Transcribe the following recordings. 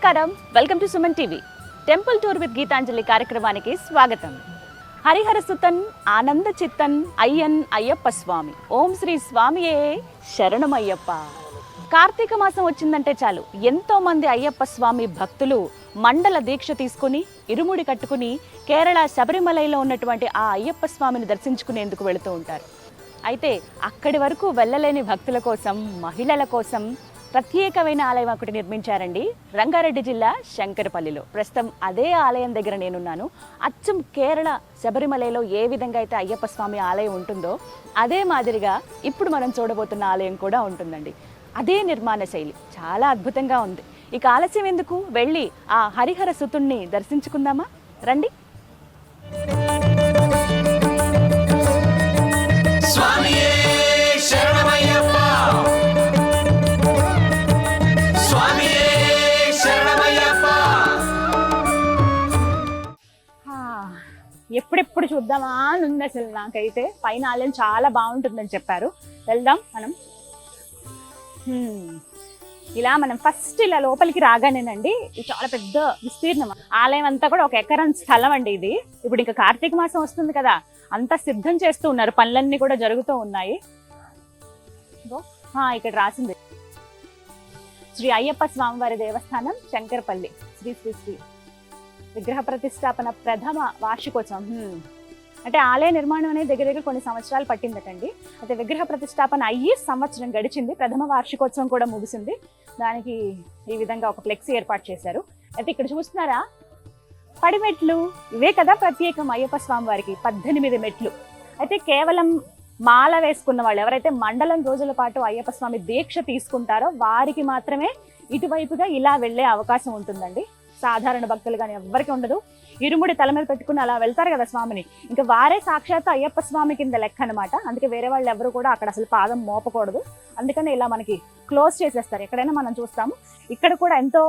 నమస్కారం, welcome to Suman TV. Temple tour with Geethanjali కార్యక్రమానికి స్వాగతం. హరిహర సుతన్ ఆనంద చిత్తన్ అయ్యన్ అయ్యప్ప స్వామి. ఓం శ్రీ స్వామియే శరణమయ్యప్ప. కార్తీక మాసం వచ్చిందంటే చాలు ఎంతో మంది అయ్యప్ప స్వామి భక్తులు మండల దీక్ష తీసుకుని ఇరుముడి కట్టుకుని కేరళ శబరిమలలో ఉన్నటువంటి ఆ అయ్యప్ప స్వామిని దర్శించుకునేందుకు వెళుతూ ఉంటారు. అయితే అక్కడి వరకు వెళ్ళలేని భక్తుల కోసం, మహిళల కోసం ప్రత్యేకమైన ఆలయం ఒకటి నిర్మించారండి రంగారెడ్డి జిల్లా శంకరపల్లిలో. ప్రస్తుతం అదే ఆలయం దగ్గర నేనున్నాను. అచ్చం కేరళ శబరిమలలో ఏ విధంగా అయితే అయ్యప్ప స్వామి ఆలయం ఉంటుందో అదే మాదిరిగా ఇప్పుడు మనం చూడబోతున్న ఆలయం కూడా ఉంటుందండి. అదే నిర్మాణ శైలి చాలా అద్భుతంగా ఉంది. ఇక ఆలస్యం ఎందుకు, వెళ్ళి ఆ హరిహర సుతుణ్ణి దర్శించుకుందామా? రండి. ఎప్పుడెప్పుడు చూద్దామా అని ఉంది అసలు నాకైతే. పైన ఆలయం చాలా బాగుంటుందని చెప్పారు, వెళ్దాం మనం. ఇలా మనం ఫస్ట్ ఇలా లోపలికి రాగానేనండి, ఇది చాలా పెద్ద విస్తీర్ణం. ఆలయం అంతా కూడా 1 ఎకరం స్థలం అండి ఇది. ఇప్పుడు ఇంకా కార్తీక మాసం వస్తుంది కదా, అంతా సిద్ధం చేస్తూ ఉన్నారు, పనులన్నీ కూడా జరుగుతూ ఉన్నాయి. ఇక్కడ రాసింది శ్రీ అయ్యప్ప స్వామివారి దేవస్థానం శంకరపల్లి, శ్రీ శ్రీ శ్రీ విగ్రహ ప్రతిష్టాపన ప్రథమ వార్షికోత్సవం. అంటే ఆలయ నిర్మాణం అనేది దగ్గర కొన్ని సంవత్సరాలు పట్టిందటండి. అయితే విగ్రహ ప్రతిష్టాపన అయ్యి సంవత్సరం గడిచింది, ప్రథమ వార్షికోత్సవం కూడా ముగిసింది. దానికి ఈ విధంగా ఒక ఫ్లెక్సీ ఏర్పాటు చేశారు. అయితే ఇక్కడ చూస్తున్నారా, పడిమెట్లు ఇవే కదా ప్రత్యేకం అయ్యప్ప స్వామి వారికి. 18 మెట్లు. అయితే కేవలం మాల వేసుకున్న వాళ్ళు, ఎవరైతే మండలం రోజుల పాటు అయ్యప్ప స్వామి దీక్ష తీసుకుంటారో వారికి మాత్రమే ఇటువైపుగా ఇలా వెళ్ళే అవకాశం ఉంటుందండి. సాధారణ భక్తులు కానీ ఎవ్వరికి ఉండదు. ఇరుముడి తల మీద పెట్టుకుని అలా వెళ్తారు కదా స్వామిని, ఇంకా వారే సాక్షాత్ అయ్యప్ప స్వామి కింద లెక్క అనమాట. అందుకే వేరే వాళ్ళు ఎవరు కూడా అక్కడ అసలు పాదం మోపకూడదు. అందుకని ఇలా మనకి క్లోజ్ చేసేస్తారు. ఎక్కడైనా మనం చూస్తాము. ఇక్కడ కూడా ఎంతో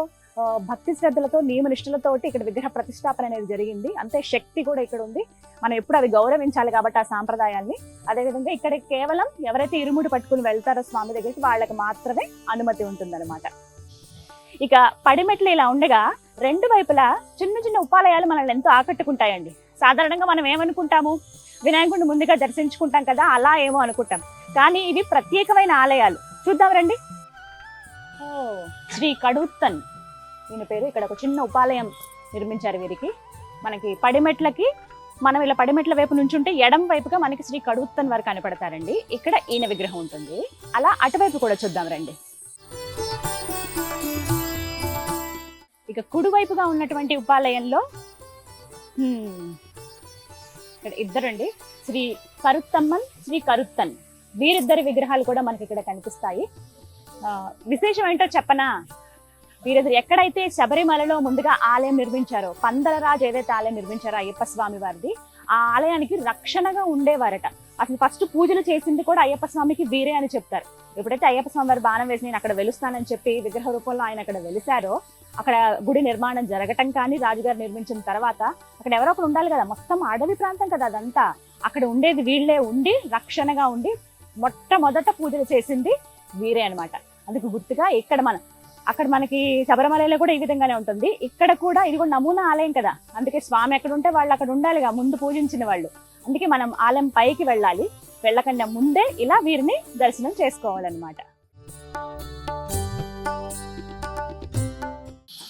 భక్తి శ్రద్ధలతో, నియమ నిష్ఠలతోటి ఇక్కడ విగ్రహ ప్రతిష్టాపన అనేది జరిగింది. అంతే శక్తి కూడా ఇక్కడ ఉంది. మనం ఎప్పుడు అవి గౌరవించాలి కాబట్టి ఆ సాంప్రదాయాన్ని. అదేవిధంగా ఇక్కడ కేవలం ఎవరైతే ఇరుముడి పట్టుకుని వెళ్తారో స్వామి దగ్గరికి వాళ్ళకి మాత్రమే అనుమతి ఉంటుందన్నమాట. ఇక పడిమెట్లు ఇలా ఉండగా రెండు వైపులా చిన్న చిన్న ఉపాలయాలు మనల్ని ఎంతో ఆకట్టుకుంటాయండి. సాధారణంగా మనం ఏమనుకుంటాము, వినాయకుడిని ముందుగా దర్శించుకుంటాం కదా, అలా ఏమో అనుకుంటాం. కానీ ఇవి ప్రత్యేకమైన ఆలయాలు. చూద్దాం రండి. శ్రీ కడుత్తన్ ఈయన పేరు. ఇక్కడ ఒక చిన్న ఉపాలయం నిర్మించారు వీరికి. మనకి పడిమెట్లకి, మనం ఇలా పడిమెట్ల వైపు నుంచి ఉంటే ఎడం వైపుగా మనకి శ్రీ కడుత్తన్ వారు కనపడతారండి. ఇక్కడ ఈయన విగ్రహం ఉంటుంది. అలా అటువైపు కూడా చూద్దాం రండి. ఇక కుడివైపుగా ఉన్నటువంటి ఉపాలయంలో ఇక్కడ ఇద్దరండి, శ్రీ కరుత్తమ్మన్, శ్రీ కరుత్తన్, వీరిద్దరి విగ్రహాలు కూడా మనకి ఇక్కడ కనిపిస్తాయి. విశేషం ఏంటో చెప్పనా, వీరిద్దరు ఎక్కడైతే శబరిమలలో ముందుగా ఆలయం నిర్మించారో, పందలరాజు ఏదైతే ఆలయం నిర్మించారో అయ్యప్ప స్వామి వారిది, ఆ ఆలయానికి రక్షణగా ఉండేవారట. అసలు ఫస్ట్ పూజలు చేసింది కూడా అయ్యప్ప స్వామికి వీరే అని చెప్తారు. ఎప్పుడైతే అయ్యప్ప స్వామి వారి బాణం వేసి నేను అక్కడ వెలుస్తానని చెప్పి విగ్రహ రూపంలో ఆయన అక్కడ వెలిసారో, అక్కడ గుడి నిర్మాణం జరగటం కానీ, రాజుగారు నిర్మించిన తర్వాత అక్కడ ఎవరో ఒకరు ఉండాలి కదా, మొత్తం అడవి ప్రాంతం కదా అదంతా, అక్కడ ఉండేది వీళ్ళే ఉండి రక్షణగా ఉండి మొట్టమొదట పూజలు చేసింది వీరే అనమాట. అందుకు గుర్తుగా ఇక్కడ అక్కడ మనకి శబరిమలలో కూడా ఈ విధంగానే ఉంటుంది. ఇక్కడ కూడా ఇది కూడా నమూనా ఆలయం కదా, అందుకే స్వామి ఎక్కడ ఉంటే వాళ్ళు అక్కడ ఉండాలిగా, ముందు పూజించిన వాళ్ళు. అందుకే మనం ఆలయం పైకి వెళ్ళాలి, వెళ్ళకుండా ముందే ఇలా వీరిని దర్శనం చేసుకోవాలన్నమాట.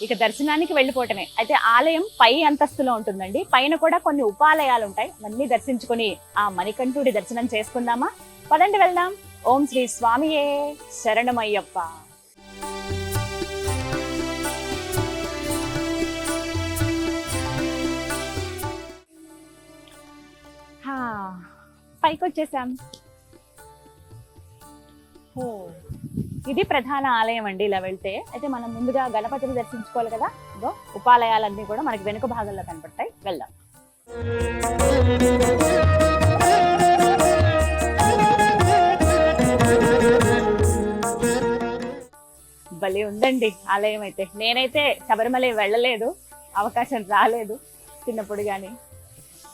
ఇక దర్శనానికి వెళ్ళిపోవటమే. అయితే ఆలయం పై అంతస్తులో ఉంటుందండి. పైన కూడా కొన్ని ఉపాలయాలు ఉంటాయి. అవన్నీ దర్శించుకొని ఆ మణికంఠుడి దర్శనం చేసుకుందామా? పదండి వెళ్దాం. ఓం శ్రీ స్వామియే శరణమయ్యప్ప. పైకి వచ్చేసాం. ఇది ప్రధాన ఆలయం అండి. ఇలా వెళ్తే అయితే మనం ముందుగా గణపతిని దర్శించుకోవాలి కదా. ఇదో ఉపాలయాలన్నీ కూడా మనకి వెనుక భాగంలో కనపడతాయి. వెళ్దాం. భలే ఉందండి ఆలయం అయితే. నేనైతే శబరిమల వెళ్ళలేదు, అవకాశం రాలేదు చిన్నప్పుడు, కానీ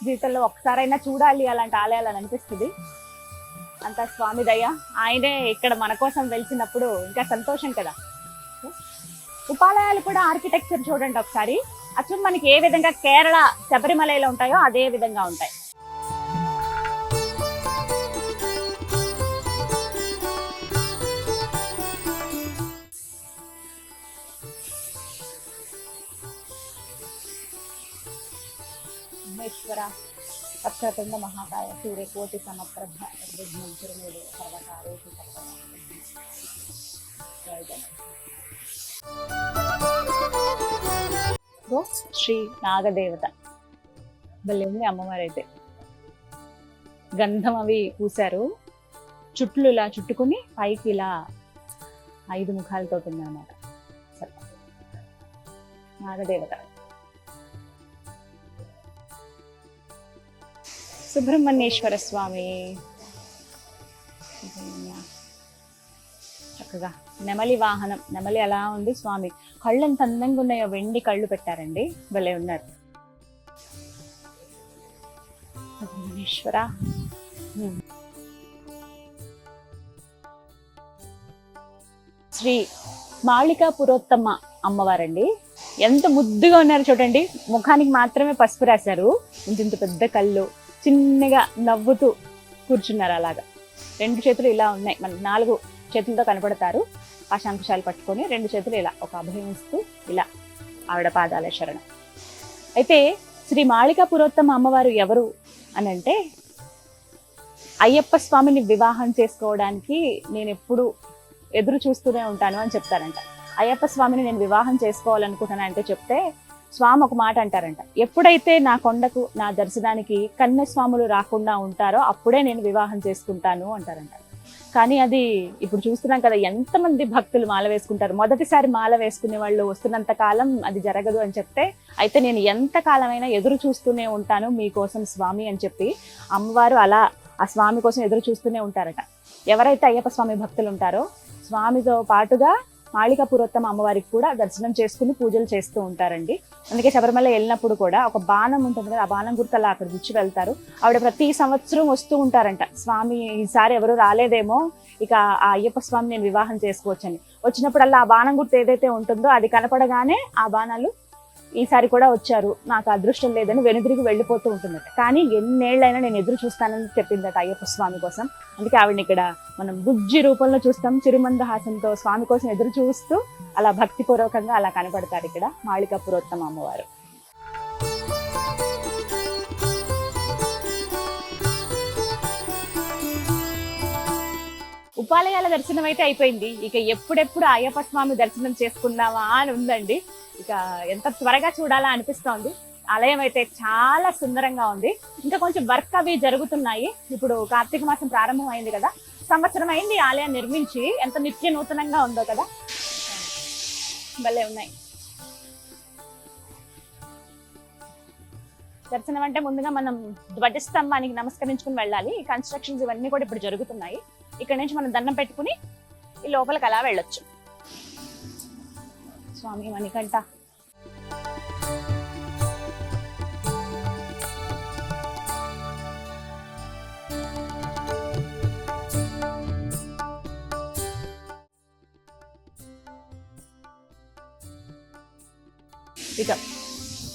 జీవితంలో ఒక్కసారైనా చూడాలి అలాంటి ఆలయాలు అని అనిపిస్తుంది. అంతా స్వామి దయ. ఆయనే ఇక్కడ మన కోసం వెలిచినప్పుడు ఇంకా సంతోషం కదా. ఉపాలయాలు కూడా ఆర్కిటెక్చర్ చూడండి ఒకసారి, అచ్చం మనకి ఏ విధంగా కేరళ శబరిమలలో ఉంటాయో అదే విధంగా ఉంటాయి. మహేశ్వర వక్రతుండ మహాకాయ సూర్యకోటి సమప్రభ నిర్విఘ్నం కురుమేదే సర్వకార్యేషు సర్వదా. శ్రీ నాగదేవత భలే ఉంది అమ్మవారు అయితే. గంధం అవి పూసారు, చుట్లు ఇలా చుట్టుకుని పైకి ఇలా 5 ముఖాలతో ఉంది అన్నమాట. నాగదేవత. సుబ్రహ్మణ్యేశ్వర స్వామి చక్కగా నెమలి వాహనం, నెమలి అలా ఉంది. స్వామి కళ్ళు ఎంత అందంగా ఉన్నాయో, వెండి కళ్ళు పెట్టారండి, భలే ఉన్నారు. సుబ్రహ్మణ్యేశ్వర. శ్రీ మాళికా పురోత్తమ అమ్మవారండి. ఎంత ముద్దుగా ఉన్నారు చూడండి. ముఖానికి మాత్రమే పసుపు రాశారు, ఇంత పెద్ద కళ్ళు, చిన్నగా నవ్వుతూ కూర్చున్నారు. అలాగా 2 చేతులు ఇలా ఉన్నాయి, మన 4 చేతులతో కనపడతారు. ఆ శంకుశాలు పట్టుకొని 2 చేతులు ఇలా ఒక అభయం ఇస్తూ ఇలా ఆవిడ పాదాల శరణం. అయితే శ్రీ మాళికా పురోత్తమ అమ్మవారు ఎవరు అని అంటే, అయ్యప్ప స్వామిని వివాహం చేసుకోవడానికి నేను ఎప్పుడు ఎదురు చూస్తూనే ఉంటాను అని చెప్తారంట. అయ్యప్ప స్వామిని నేను వివాహం చేసుకోవాలనుకుంటున్నాను అంటే చెప్తే స్వామి ఒక మాట అంటారంట, ఎప్పుడైతే నా కొండకు నా దర్శనానికి కన్యస్వాములు రాకుండా ఉంటారో అప్పుడే నేను వివాహం చేసుకుంటాను అంటారంట. కానీ అది ఇప్పుడు చూస్తున్నాం కదా, ఎంతమంది భక్తులు మాల వేసుకుంటారు. మొదటిసారి మాల వేసుకునే వాళ్ళు వస్తున్నంత కాలం అది జరగదు అని చెప్తే, అయితే నేను ఎంత కాలమైనా ఎదురు చూస్తూనే ఉంటాను మీకోసం స్వామి అని చెప్పి అమ్మవారు అలా ఆ స్వామి కోసం ఎదురు చూస్తూనే ఉంటారట. ఎవరైతే అయ్యప్ప స్వామి భక్తులు ఉంటారో స్వామితో పాటుగా మాళికా పురోత్తమ అమ్మవారికి కూడా దర్శనం చేసుకుని పూజలు చేస్తూ ఉంటారండి. అందుకే శబరిమల వెళ్ళినప్పుడు కూడా ఒక బాణం ఉంటుంది కదా, ఆ బాణం గుర్తు అలా అక్కడ గుచ్చి వెళ్తారు. ఆవిడ ప్రతి సంవత్సరం వస్తూ ఉంటారంట. స్వామి ఈసారి ఎవరు రాలేదేమో, ఇక ఆ అయ్యప్ప స్వామి నేను వివాహం చేసుకోవచ్చని. వచ్చినప్పుడల్లా ఆ బాణం గుర్తు ఏదైతే ఉంటుందో అది కనపడగానే ఆ బాణాలు ఈసారి కూడా వచ్చారు, నాకు అదృష్టం లేదని వెనుదిరిగి వెళ్ళిపోతూ ఉంటుందట. కానీ ఎన్నేళ్ళైనా నేను ఎదురు చూస్తానని చెప్పిందట అయ్యప్ప స్వామి కోసం. అందుకే ఆవిడని ఇక్కడ మనం బుజ్జి రూపంలో చూస్తాం, చిరుమందహాసంతో స్వామి కోసం ఎదురు చూస్తూ అలా భక్తిపూర్వకంగా అలా కనపడతారు ఇక్కడ మాళికా పురోత్తమ అమ్మవారు. ఉపాలయాల దర్శనం అయితే అయిపోయింది. ఇక ఎప్పుడెప్పుడు అయ్యప్ప స్వామి దర్శనం చేసుకుందామా అని ఉందండి. ఇక ఎంత త్వరగా చూడాలా అనిపిస్తోంది. ఆలయం అయితే చాలా సుందరంగా ఉంది. ఇంకా కొంచెం వర్క్ అవి జరుగుతున్నాయి. ఇప్పుడు కార్తీక మాసం ప్రారంభం అయింది కదా, సంవత్సరం అయింది ఆలయం నిర్మించి. ఎంత నిత్య నూతనంగా ఉందో కదా, భలే ఉన్నాయి. దర్శనం అంటే ముందుగా మనం ధ్వజస్తంభానికి నమస్కరించుకుని వెళ్ళాలి. ఈ కన్స్ట్రక్షన్స్ ఇవన్నీ కూడా ఇప్పుడు జరుగుతున్నాయి. ఇక్కడ నుంచి మనం దండం పెట్టుకుని ఈ లోపలికి అలా వెళ్ళొచ్చు. స్వామి మణికంఠ. ఇక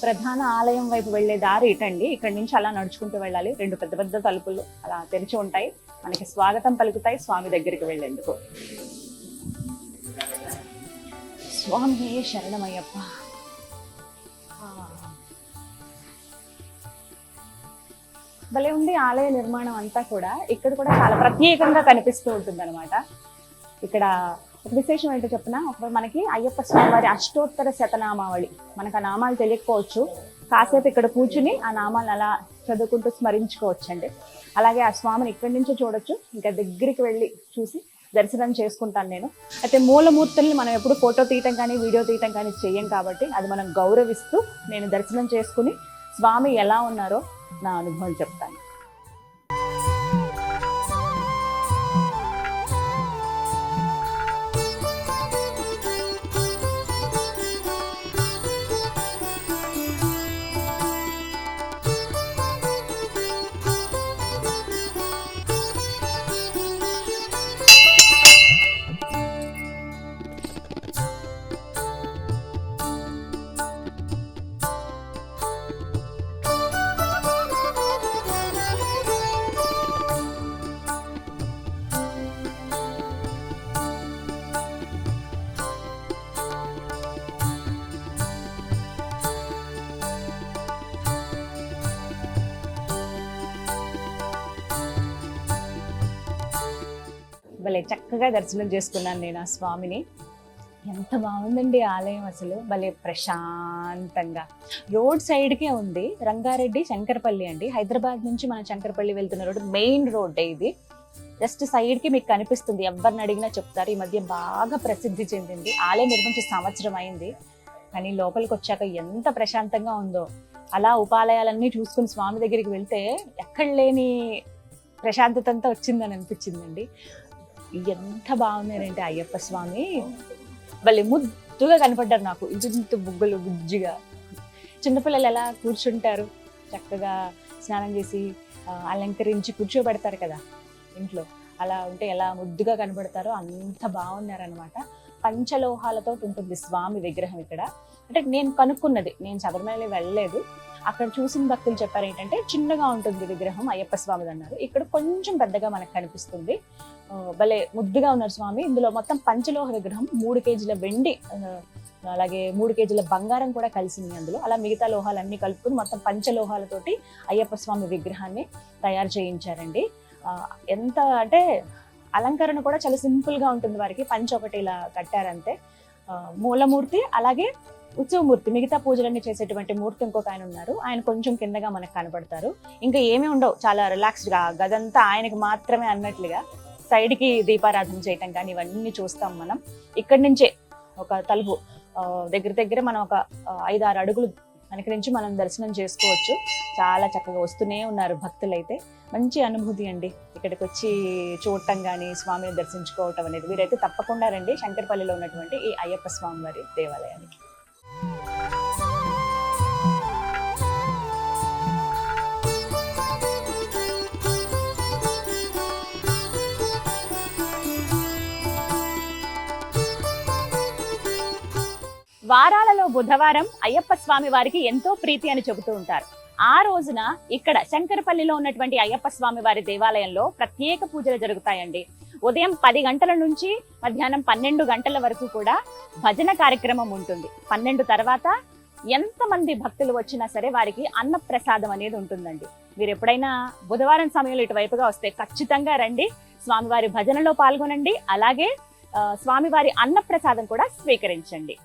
ప్రధాన ఆలయం వైపు వెళ్లే దారి ఇటండి. ఇక్కడ నుంచి అలా నడుచుకుంటూ వెళ్ళాలి. 2 పెద్ద పెద్ద తలుపులు అలా తెరిచి ఉంటాయి, మనకి స్వాగతం పలుకుతాయి స్వామి దగ్గరికి వెళ్ళేందుకు. స్వామి శరణమయ్యప్ప. భలే ఉంది ఆలయ నిర్మాణం అంతా కూడా. ఇక్కడ కూడా చాలా ప్రత్యేకంగా కనిపిస్తూ ఉంటుంది అనమాట. ఇక్కడ ఒక విశేషం ఏంటో చెప్పిన, ఒక మనకి అయ్యప్ప స్వామి వారి అష్టోత్తర శతనామావళి, మనకు ఆ నామాలు తెలియకపోవచ్చు, కాసేపు ఇక్కడ కూర్చుని ఆ నామాలను అలా చదువుకుంటూ స్మరించుకోవచ్చు అండి. అలాగే ఆ స్వామిని ఇక్కడి నుంచే చూడొచ్చు. ఇంకా దగ్గరికి వెళ్ళి చూసి దర్శనం చేసుకుంటాను నేను. అయితే మూలమూర్తుల్ని మనం ఎప్పుడు ఫోటో తీయటం కానీ వీడియో తీయటం కానీ చెయ్యం కాబట్టి అది మనం గౌరవిస్తూ నేను దర్శనం చేసుకుని స్వామి ఎలా ఉన్నారో నా అనుభవం చెప్తాను. భలే చక్కగా దర్శనం చేసుకున్నాను నేను ఆ స్వామిని. ఎంత బాగుందండి ఆలయం, అసలు భలే ప్రశాంతంగా. రోడ్ సైడ్కే ఉంది, రంగారెడ్డి శంకరపల్లి అండి. హైదరాబాద్ నుంచి మనం శంకరపల్లి వెళ్తున్న రోడ్, మెయిన్ రోడ్ ఇది. జస్ట్ సైడ్కి మీకు కనిపిస్తుంది, ఎవరిని అడిగినా చెప్తారు. ఈ మధ్య బాగా ప్రసిద్ధి చెందింది. ఆలయం నిర్మించి సంవత్సరం అయింది, కానీ లోపలికి వచ్చాక ఎంత ప్రశాంతంగా ఉందో. అలా ఉపాలయాలన్నీ చూసుకుని స్వామి దగ్గరికి వెళ్తే ఎక్కడ లేని ప్రశాంతత అంతా వచ్చిందని అనిపించిందండి. ఎంత బాగున్నారంటే అయ్యప్ప స్వామి, భలే ముద్దుగా కనపడ్డారు నాకు. ఇంత బుగ్గలు బుజ్జిగా, చిన్నపిల్లలు ఎలా కూర్చుంటారు చక్కగా స్నానం చేసి అలంకరించి కూర్చోబెడతారు కదా ఇంట్లో, అలా ఉంటే ఎలా ముద్దుగా కనబడతారో అంత బాగున్నారనమాట. పంచలోహాలతో ఉంటుంది స్వామి విగ్రహం ఇక్కడ. అంటే నేను కనుక్కున్నది, నేను శబరిమల వెళ్ళలేదు, అక్కడ చూసిన భక్తులు చెప్పారు ఏంటంటే చిన్నగా ఉంటుంది విగ్రహం అయ్యప్ప స్వామిది అన్నారు. ఇక్కడ కొంచెం పెద్దగా మనకు కనిపిస్తుంది. భలే ముద్దుగా ఉన్నారు స్వామి. ఇందులో మొత్తం పంచలోహ విగ్రహం, 3 కేజీల వెండి, అలాగే 3 కేజీల బంగారం కూడా కలిసింది అందులో. అలా మిగతా లోహాలన్నీ కలుపుకుని మొత్తం పంచలోహాలతోటి అయ్యప్ప స్వామి విగ్రహాన్ని తయారు చేయించారండి. ఎంత అంటే అలంకరణ కూడా చాలా సింపుల్ గా ఉంటుంది. వారికి పంచ ఒకటి ఇలా కట్టారంతే. మూలమూర్తి, అలాగే ఉత్సవమూర్తి, మిగతా పూజలన్నీ చేసేటువంటి మూర్తి ఇంకొక ఆయన ఉన్నారు. ఆయన కొంచెం కిందగా మనకు కనపడతారు. ఇంకా ఏమీ ఉండవు, చాలా రిలాక్స్డ్ గా గదంతా ఆయనకి మాత్రమే అన్నట్లుగా. సైడ్ కి దీపారాధన చేయటం కానీ ఇవన్నీ చూస్తాం మనం. ఇక్కడి నుంచే ఒక తలుపు దగ్గర మనం ఒక 5-6 అడుగులు వెనక నుంచి మనం దర్శనం చేసుకోవచ్చు. చాలా చక్కగా వస్తూనే ఉన్నారు భక్తులైతే. మంచి అనుభూతి అండి ఇక్కడికి వచ్చి చూడటం కానీ స్వామిని దర్శించుకోవటం అనేది. వీరైతే తప్పకుండా రండి శంకరపల్లిలో ఉన్నటువంటి ఈ అయ్యప్ప స్వామి వారి దేవాలయానికి. వారాలలో బుధవారం అయ్యప్ప స్వామి వారికి ఎంతో ప్రీతి అని చెబుతూ ఉంటారు. ఆ రోజున ఇక్కడ శంకరపల్లిలో ఉన్నటువంటి అయ్యప్ప స్వామి వారి దేవాలయంలో ప్రత్యేక పూజలు జరుగుతాయండి. ఉదయం 10 గంటల నుంచి మధ్యాహ్నం 12 గంటల వరకు కూడా భజన కార్యక్రమం ఉంటుంది. 12 తర్వాత ఎంతమంది భక్తులు వచ్చినా సరే వారికి అన్నప్రసాదం అనేది ఉంటుందండి. మీరు ఎప్పుడైనా బుధవారం సమయంలో ఇటువైపుగా వస్తే ఖచ్చితంగా రండి, స్వామివారి భజనలో పాల్గొనండి, అలాగే స్వామివారి అన్నప్రసాదం కూడా స్వీకరించండి.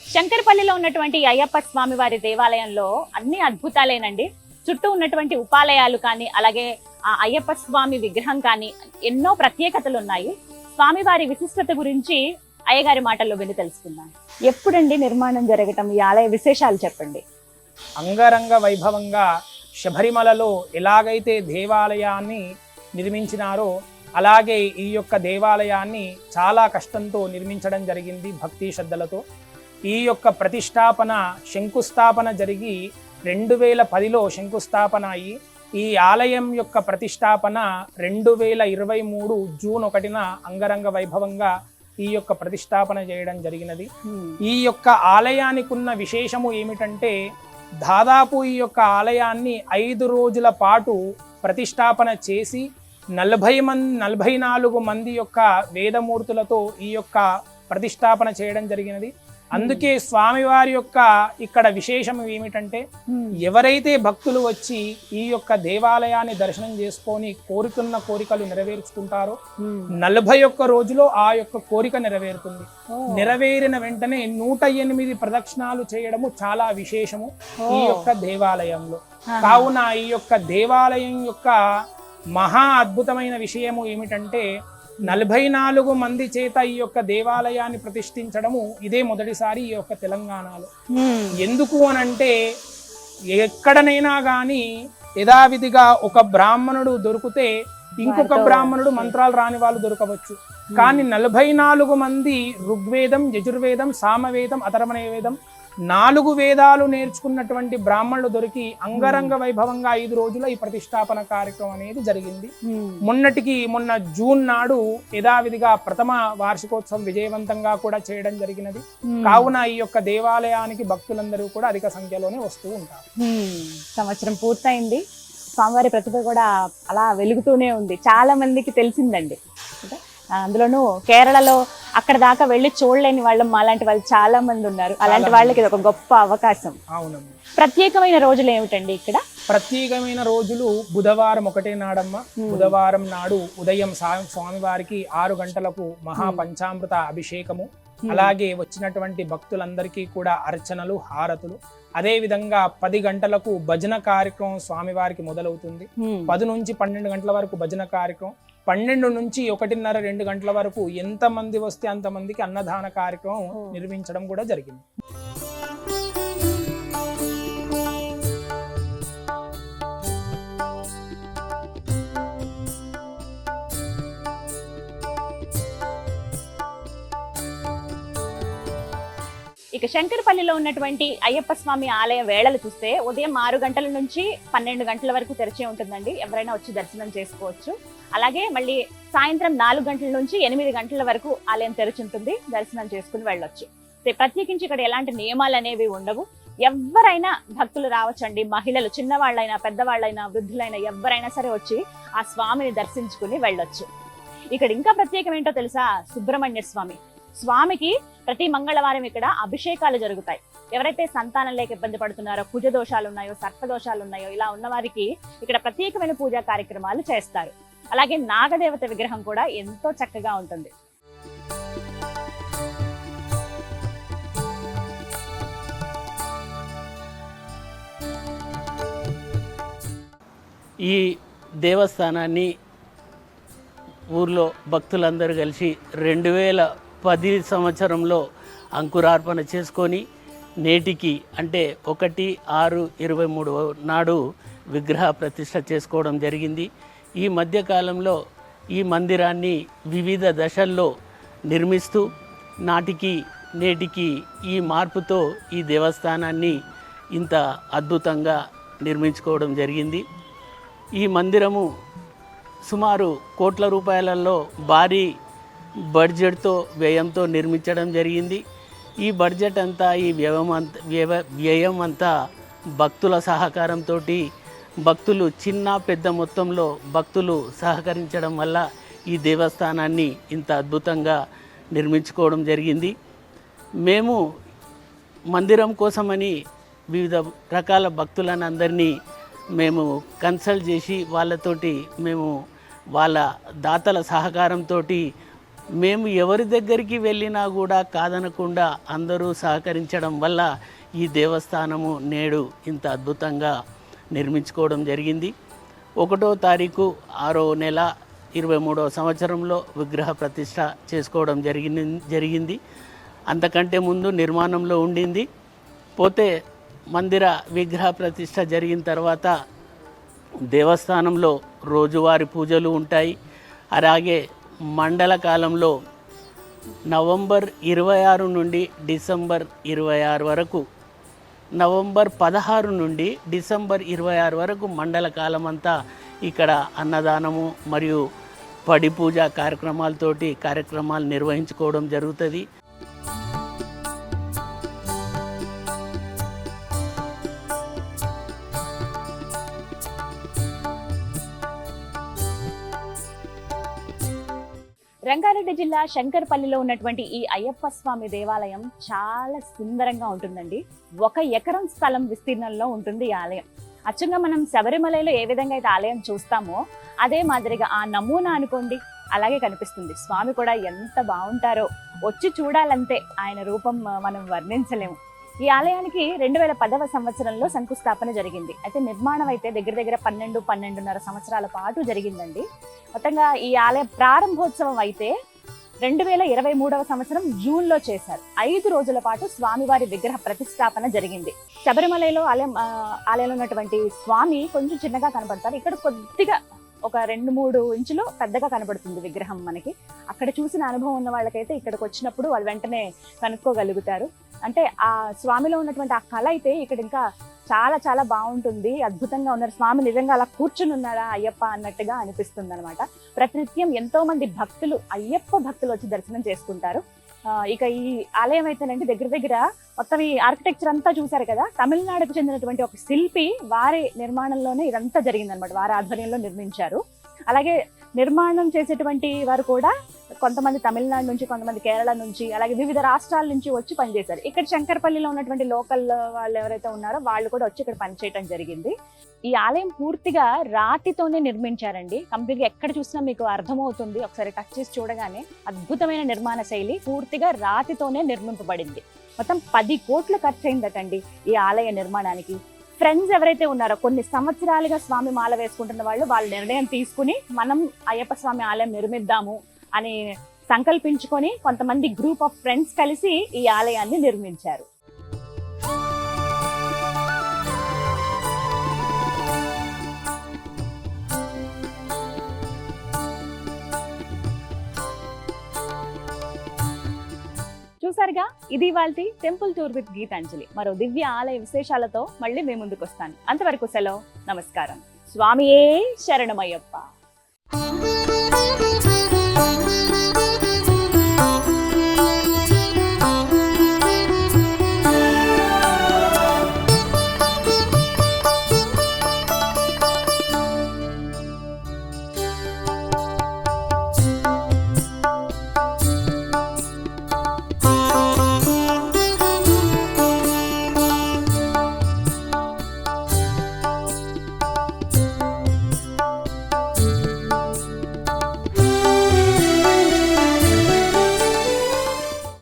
శంకరపల్లిలో ఉన్నటువంటి అయ్యప్ప స్వామి వారి దేవాలయంలో అన్ని అద్భుతాలేనండి. చుట్టూ ఉన్నటువంటి ఉపాలయాలు కానీ, అలాగే ఆ అయ్యప్ప స్వామి విగ్రహం కానీ ఎన్నో ప్రత్యేకతలు ఉన్నాయి. స్వామివారి విశిష్టత గురించి అయ్యగారి మాటల్లో విని తెలుసుకుందాం. ఎప్పుడండి నిర్మాణం జరగటం, ఈ ఆలయ విశేషాలు చెప్పండి. అంగరంగ వైభవంగా శబరిమలలో ఎలాగైతే దేవాలయాన్ని నిర్మించినారో అలాగే ఈ యొక్క దేవాలయాన్ని చాలా కష్టంతో నిర్మించడం జరిగింది, భక్తి శ్రద్ధలతో. ఈ యొక్క ప్రతిష్టాపన శంకుస్థాపన జరిగి 2010లో శంకుస్థాపన అయ్యి ఈ ఆలయం యొక్క ప్రతిష్టాపన 2023 జూన్ 1న అంగరంగ వైభవంగా ఈ యొక్క ప్రతిష్టాపన చేయడం జరిగినది. ఈ యొక్క ఆలయానికి ఉన్న విశేషము ఏమిటంటే దాదాపు ఈ యొక్క ఆలయాన్ని 5 రోజుల పాటు ప్రతిష్టాపన చేసి 44 మంది యొక్క వేదమూర్తులతో ఈ యొక్క ప్రతిష్టాపన చేయడం జరిగినది. అందుకే స్వామివారి యొక్క ఇక్కడ విశేషం ఏమిటంటే ఎవరైతే భక్తులు వచ్చి ఈ యొక్క దేవాలయాన్ని దర్శనం చేసుకొని కోరుకున్న కోరికలు నెరవేర్చుకుంటారో 41 రోజులో ఆ యొక్క కోరిక నెరవేరుతుంది. నెరవేరిన వెంటనే 108 ప్రదక్షిణాలు చేయడము చాలా విశేషము ఈ యొక్క దేవాలయంలో. కావున ఈ యొక్క దేవాలయం యొక్క మహా అద్భుతమైన విషయము ఏమిటంటే 44 మంది చేత ఈ యొక్క దేవాలయాన్ని ప్రతిష్ఠించడము ఇదే మొదటిసారి ఈ యొక్క తెలంగాణలో. ఎందుకు అనంటే ఎక్కడనైనా కానీ యథావిధిగా ఒక బ్రాహ్మణుడు దొరికితే ఇంకొక బ్రాహ్మణుడు మంత్రాలు రాని వాళ్ళు దొరకవచ్చు. కానీ 44 మంది ఋగ్వేదం, యజుర్వేదం, సామవేదం, అథర్వణ వేదం 4 వేదాలు నేర్చుకున్నటువంటి బ్రాహ్మణులు దొరికి అంగరంగ వైభవంగా 5 రోజుల ఈ ప్రతిష్టాపన కార్యక్రమం అనేది జరిగింది. మొన్న జూన్ నాడు యథావిధిగా ప్రథమ వార్షికోత్సవం విజయవంతంగా కూడా చేయడం జరిగినది. కావున ఈ యొక్క దేవాలయానికి భక్తులందరూ కూడా అధిక సంఖ్యలోనే వస్తూ ఉంటారు. సంవత్సరం పూర్తయింది, స్వామివారి ప్రతిభ కూడా అలా వెలుగుతూనే ఉంది, చాలా మందికి తెలిసిందండి. అందులోనూ కేరళలో అక్కడ దాకా వెళ్ళి చూడలేని వాళ్ళు అలాంటి వాళ్ళు చాలా మంది ఉన్నారు. అలాంటి వాళ్ళకి ఇది ఒక గొప్ప అవకాశం. అవునమ్మా. ప్రత్యేకమైన రోజులు ఏమిటండి ఇక్కడ? ప్రత్యేకమైన రోజులు బుధవారం ఒకటే నాడమ్మ. బుధవారం నాడు ఉదయం స్వామివారికి 6 గంటలకు మహాపంచామృత అభిషేకము, అలాగే వచ్చినటువంటి భక్తులందరికీ కూడా అర్చనలు, హారతులు. అదే విధంగా 10 గంటలకు భజన కార్యక్రమం స్వామివారికి మొదలవుతుంది. 10 నుంచి 12 గంటల వరకు భజన కార్యక్రమం. 12 నుంచి 1:30, 2 గంటల వరకు ఎంత మంది వస్తే అంతమందికి అన్నదాన కార్యక్రమం నిర్మించడం కూడా జరిగింది. ఇక శంకరపల్లిలో ఉన్నటువంటి అయ్యప్ప స్వామి ఆలయ వేళలు చూస్తే ఉదయం 6 గంటల నుంచి 12 గంటల వరకు తెరిచే ఉంటుందండి. ఎవరైనా వచ్చి దర్శనం చేసుకోవచ్చు. అలాగే మళ్ళీ సాయంత్రం 4 గంటల నుంచి 8 గంటల వరకు ఆలయం తెరిచి ఉంటుంది. దర్శనం చేసుకుని వెళ్ళొచ్చు. ప్రత్యేకించి ఇక్కడ ఎలాంటి నియమాలు అనేవి ఉండవు. ఎవరైనా భక్తులు రావచ్చండి. మహిళలు, చిన్నవాళ్ళైనా, పెద్దవాళ్ళైనా, వృద్ధులైనా ఎవరైనా సరే వచ్చి ఆ స్వామిని దర్శించుకుని వెళ్ళొచ్చు. ఇక్కడ ఇంకా ప్రత్యేకం ఏంటో తెలుసా? సుబ్రహ్మణ్య స్వామి. స్వామికి ప్రతి మంగళవారం ఇక్కడ అభిషేకాలు జరుగుతాయి. ఎవరైతే సంతానం లేక ఇబ్బంది పడుతున్నారో, కుజ దోషాలు ఉన్నాయో, సర్పదోషాలు ఉన్నాయో, ఇలా ఉన్న వారికి ఇక్కడ ప్రత్యేకమైన పూజా కార్యక్రమాలు చేస్తారు. అలాగే నాగదేవత విగ్రహం కూడా ఎంతో చక్కగా ఉంటుంది. ఈ దేవస్థానాన్ని ఊర్లో భక్తులందరూ కలిసి 2010 సంవత్సరంలో అంకురార్పణ చేసుకొని నేటికి అంటే 1/6/23 నాడు విగ్రహ ప్రతిష్ఠ చేసుకోవడం జరిగింది. ఈ మధ్యకాలంలో ఈ మందిరాన్ని వివిధ దశల్లో నిర్మిస్తూ నాటికి నేటికి ఈ మార్పుతో ఈ దేవస్థానాన్ని ఇంత అద్భుతంగా నిర్మించుకోవడం జరిగింది. ఈ మందిరము సుమారు కోట్ల రూపాయలలో భారీ బడ్జెట్తో వ్యయంతో నిర్మించడం జరిగింది. ఈ బడ్జెట్ అంతా, ఈ వ్యయం అంతా భక్తుల సహకారంతో, భక్తులు చిన్న పెద్ద మొత్తంలో భక్తులు సహకరించడం వల్ల ఈ దేవస్థానాన్ని ఇంత అద్భుతంగా నిర్మించుకోవడం జరిగింది. మేము మందిరం కోసమని వివిధ రకాల భక్తులను అందరినీ మేము కన్సల్ట్ చేసి వాళ్ళతోటి మేము వాళ్ళ దాతల సహకారంతో మేము ఎవరి దగ్గరికి వెళ్ళినా కూడా కాదనకుండా అందరూ సహకరించడం వల్ల ఈ దేవస్థానము నేడు ఇంత అద్భుతంగా నిర్మించుకోవడం జరిగింది. 1వ తారీఖు 6వ నెల 23వ సంవత్సరంలో విగ్రహ ప్రతిష్ఠ చేసుకోవడం జరిగింది. అంతకంటే ముందు నిర్మాణంలో ఉండింది. పోతే మందిర విగ్రహ ప్రతిష్ఠ జరిగిన తర్వాత దేవస్థానంలో రోజువారీ పూజలు ఉంటాయి. అలాగే మండల కాలంలో నవంబర్ 26 నుండి డిసెంబర్ 26 వరకు, నవంబర్ 16 నుండి డిసెంబర్ 26 వరకు మండల కాలం అంతా ఇక్కడ అన్నదానము మరియు పడి పూజ కార్యక్రమాలు నిర్వహించుకోవడం జరుగుతుంది. రంగారెడ్డి జిల్లా శంకరపల్లిలో ఉన్నటువంటి ఈ అయ్యప్ప స్వామి దేవాలయం చాలా సుందరంగా ఉంటుందండి. 1 ఎకరం స్థలం విస్తీర్ణంలో ఉంటుంది ఈ ఆలయం. అచ్చంగా మనం శబరిమలలో ఏ విధంగా అయితే ఆలయం చూస్తామో అదే మాదిరిగా ఆ నమూనా అనుకోండి అలాగే కనిపిస్తుంది. స్వామి కూడా ఎంత బాగుంటారో, వచ్చి చూడాలంతే. ఆయన రూపం మనం వర్ణించలేము. ఈ ఆలయానికి 2010వ సంవత్సరంలో శంకుస్థాపన జరిగింది. అయితే నిర్మాణం అయితే దగ్గర 12-12.5 సంవత్సరాల పాటు జరిగిందండి. మొత్తంగా ఈ ఆలయ ప్రారంభోత్సవం అయితే 2023వ సంవత్సరం జూన్లో చేశారు. 5 రోజుల పాటు స్వామివారి విగ్రహ ప్రతిష్టాపన జరిగింది. శబరిమలలో ఆలయంలో ఉన్నటువంటి స్వామి కొంచెం చిన్నగా కనబడతారు. ఇక్కడ కొద్దిగా ఒక 2-3 ఇంచులు పెద్దగా కనబడుతుంది విగ్రహం మనకి. అక్కడ చూసిన అనుభవం ఉన్న వాళ్ళకైతే ఇక్కడికి వచ్చినప్పుడు వాళ్ళు వెంటనే కనుక్కోగలుగుతారు. అంటే ఆ స్వామిలో ఉన్నటువంటి ఆ కళ అయితే ఇక్కడ ఇంకా చాలా చాలా బాగుంటుంది. అద్భుతంగా ఉన్నారు స్వామి. నిజంగా అలా కూర్చుని ఉన్నారా అయ్యప్ప అన్నట్టుగా అనిపిస్తుంది అనమాట. ప్రతినిత్యం ఎంతో మంది భక్తులు, అయ్యప్ప భక్తులు వచ్చి దర్శనం చేసుకుంటారు. ఇక ఈ ఆలయం అయితేనండి దగ్గర మొత్తం ఈ ఆర్కిటెక్చర్ అంతా చూసారు కదా, తమిళనాడుకు చెందినటువంటి ఒక శిల్పి వారి నిర్మాణంలోనే ఇదంతా జరిగిందనమాట. వారి ఆధ్వర్యంలో నిర్మించారు. అలాగే నిర్మాణం చేసేటువంటి వారు కూడా కొంతమంది తమిళనాడు నుంచి, కొంతమంది కేరళ నుంచి, అలాగే వివిధ రాష్ట్రాల నుంచి వచ్చి పనిచేశారు. ఇక్కడ శంకరపల్లిలో ఉన్నటువంటి లోకల్ వాళ్ళు ఎవరైతే ఉన్నారో వాళ్ళు కూడా వచ్చి ఇక్కడ పనిచేయడం జరిగింది. ఈ ఆలయం పూర్తిగా రాతితోనే నిర్మించారండి. కంప్లీట్ గా ఎక్కడ చూసినా మీకు అర్థమవుతుంది, ఒకసారి టచ్ చేసి చూడగానే. అద్భుతమైన నిర్మాణ శైలి, పూర్తిగా రాతితోనే నిర్మింపబడింది. మొత్తం 10 కోట్లు ఖర్చు అయిందటండి ఈ ఆలయ నిర్మాణానికి. ఫ్రెండ్స్ ఎవరైతే ఉన్నారో, కొన్ని సంవత్సరాలుగా స్వామి మాల వేసుకుంటున్న వాళ్ళు నిర్ణయం తీసుకుని మనం అయ్యప్ప స్వామి ఆలయం నిర్మిద్దాము అని సంకల్పించుకొని కొంతమంది గ్రూప్ ఆఫ్ ఫ్రెండ్స్ కలిసి ఈ ఆలయాన్ని నిర్మించారు. చూసారుగా, ఇది ఇవాల్టి టెంపుల్ టూర్ విత్ గీతాంజలి. మరో దివ్య ఆలయ విశేషాలతో మళ్ళీ మీ ముందుకు వస్తాను. అంతవరకు సెలవు, నమస్కారం. స్వామియే శరణమయ్యప్ప.